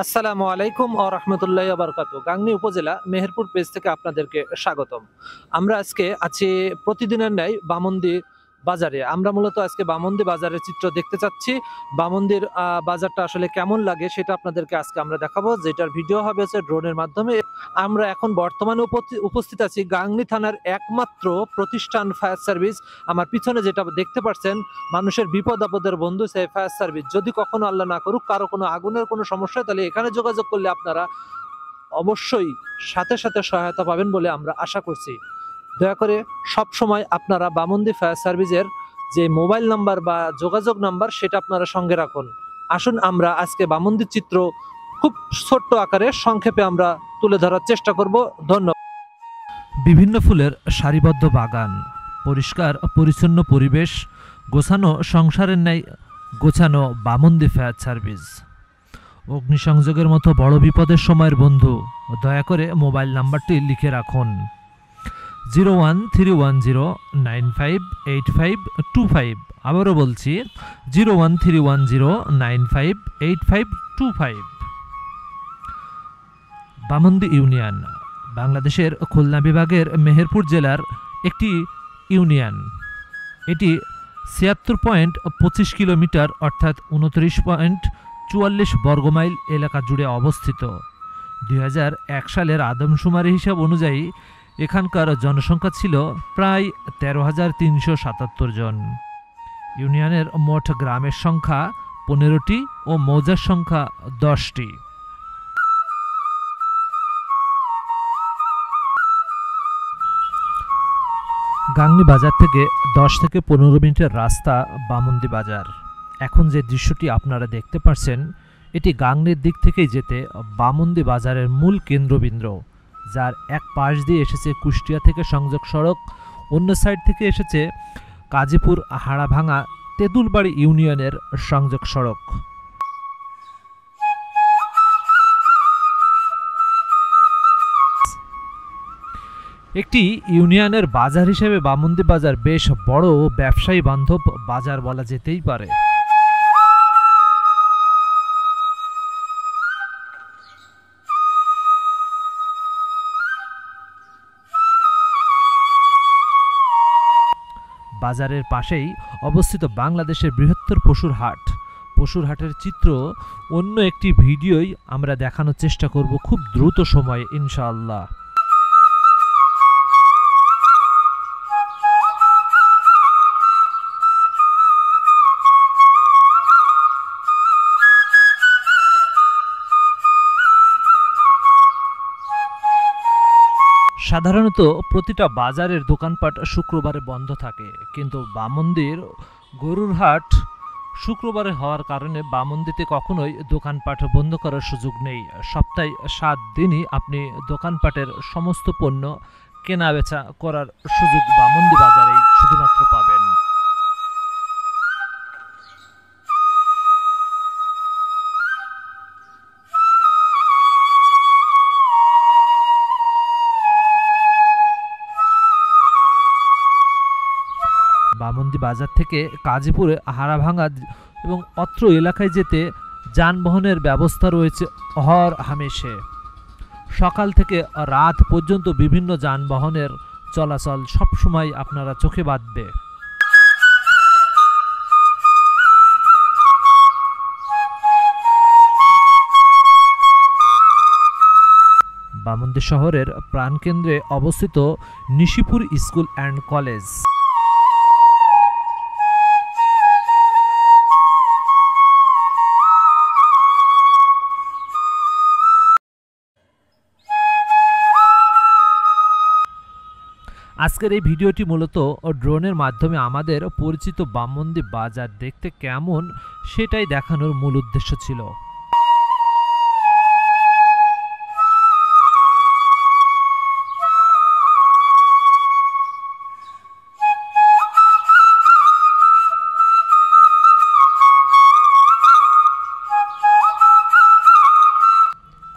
আসসালামু আলাইকুম ওয়া রাহমাতুল্লাহি ওয়া বারাকাতুহু। গাংনী উপজেলা মেহেরপুর পেজ থেকে আপনাদেরকে স্বাগতম। আমরা আজকে আছি প্রতিদিনের ন্যায় বামন্দি বাজারে। আমরা মূলত আজকে বামন্দি বাজারের চিত্র দেখতে চাচ্ছি। বামন্দির বাজারটা আসলে কেমন লাগে সেটা আপনাদেরকে আজকে আমরা দেখাবো, যেটার ভিডিও হবে হচ্ছে ড্রোনের মাধ্যমে। আমরা এখন বর্তমানে উপস্থিত আছি গাংনী থানার একমাত্র প্রতিষ্ঠান ফায়ার সার্ভিস। আমার পিছনে যেটা দেখতে পাচ্ছেন, মানুষের বিপদ আপদের বন্ধু সেই ফায়ার সার্ভিস। যদি কখনো আল্লাহ না করুক কারো কোনো আগুনের কোনো সমস্যা হয়, তাহলে এখানে যোগাযোগ করলে আপনারা অবশ্যই সাথে সাথে সহায়তা পাবেন বলে আমরা আশা করছি। দয়া করে সব সময় আপনারা বামন্দি ফায়ার সার্ভিসের যে মোবাইল নাম্বার বা যোগাযোগ নাম্বার সেটা আপনারা সঙ্গে রাখুন। আসুন আমরা আজকে বামন্দির চিত্র খুব ছোট্ট আকারে সংক্ষেপে আমরা তুলে ধরার চেষ্টা করব। ধন্যবাদ। বিভিন্ন ফুলের সারিবদ্ধ বাগান, পরিষ্কার পরিচ্ছন্ন পরিবেশ, গোছানো সংসারের ন্যায় গোছানো বামন্দি ফায়ার সার্ভিস। অগ্নিসংযোগের মতো বড় বিপদের সময়ের বন্ধু। দয়া করে মোবাইল নাম্বারটি লিখে রাখুন 01310958525। আবারও বলছি 01310958525। বামন্দি ইউনিয়ন বাংলাদেশের খুলনা বিভাগের মেহেরপুর জেলার একটি ইউনিয়ন। এটি ৭৬.২৫ কিলোমিটার অর্থাৎ ২৯.৪৪ বর্গমাইল এলাকা জুড়ে অবস্থিত। ২০০১ সালের আদমশুমারি হিসাব অনুযায়ী এখানকার জনসংখ্যা ছিল প্রায় ১৩,৩৭৭ জন। ইউনিয়নের মোট গ্রামের সংখ্যা ১৫টি ও মৌজার সংখ্যা ১০টি। গাংনী বাজার থেকে ১০ থেকে ১৫ মিনিটের রাস্তা বামন্দি বাজার। এখন যে দৃশ্যটি আপনারা দেখতে পাচ্ছেন, এটি গাংনীর দিক থেকেই যেতে বামন্দি বাজারের মূল কেন্দ্রবিন্দু, যার এক পাশ দিয়ে এসেছে কুষ্টিয়া থেকে সংযোগ সড়ক, অন্য সাইড থেকে এসেছে কাজীপুর হাড়াভাঙা তেঁতুলবাড়ি ইউনিয়নের সংযোগ সড়ক। একটি ইউনিয়নের বাজার হিসেবে বামন্দি বাজার বেশ বড় ও ব্যবসায়ী বান্ধব বাজার বলা যেতেই পারে। বাজারের পাশেই অবস্থিত বাংলাদেশের বৃহত্তর পশুর হাট। পশুর হাটের চিত্র অন্য একটি ভিডিওই আমরা দেখানোর চেষ্টা করব খুব দ্রুত সময়ে ইনশাআল্লাহ। সাধারণত প্রতিটা বাজারের দোকানপাট শুক্রবারে বন্ধ থাকে, কিন্তু বামন্দির গরুর হাট শুক্রবারে হওয়ার কারণে বামন্দিতে কখনোই দোকানপাট বন্ধ করার সুযোগ নেই। সপ্তাহে ৭ দিনই আপনি দোকানপাটের সমস্ত পণ্য কেনা বেচা করার সুযোগ বামন্দি বাজারেই শুধুমাত্র পাবেন। বামন্দি বাজার থেকে কাজীপুরে হাড়াভাঙা এবং অত্র এলাকায় যেতে যানবাহনের ব্যবস্থা রয়েছে অহরহামেশে। সকাল থেকে রাত পর্যন্ত বিভিন্ন যানবাহনের চলাচল সবসময় আপনারা চোখে বাঁধবে। বামন্দি শহরের প্রাণকেন্দ্রে অবস্থিত নিশিপুর স্কুল অ্যান্ড কলেজ। আজকের এই ভিডিওটি মূলত ড্রোনের মাধ্যমে আমাদের পরিচিত বামন্দি বাজার দেখতে কেমন সেটাই দেখানোর মূল উদ্দেশ্য ছিল।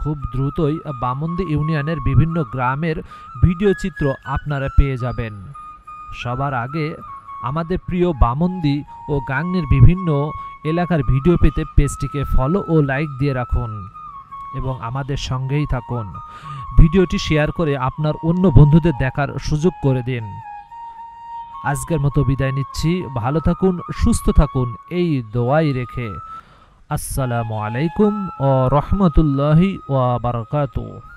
খুব দ্রুতই বামন্দি ইউনিয়নের বিভিন্ন গ্রামের ভিডিও চিত্র আপনারা পেয়ে যাবেন। সবার আগে আমাদের প্রিয় বামন্দি ও গাংনীর বিভিন্ন এলাকার ভিডিও পেতে পেজটিকে ফলো ও লাইক দিয়ে রাখুন। এবং আমাদের সঙ্গেই থাকুন। ভিডিওটি শেয়ার করে আপনার অন্য বন্ধুদের দেখার সুযোগ করে দিন। আজকের মতো বিদায় নিচ্ছি। ভালো থাকুন, সুস্থ থাকুন এই দোয়াই রেখে। আসসালামু আলাইকুম ওয়া রাহমাতুল্লাহি ওয়া বারাকাতুহু।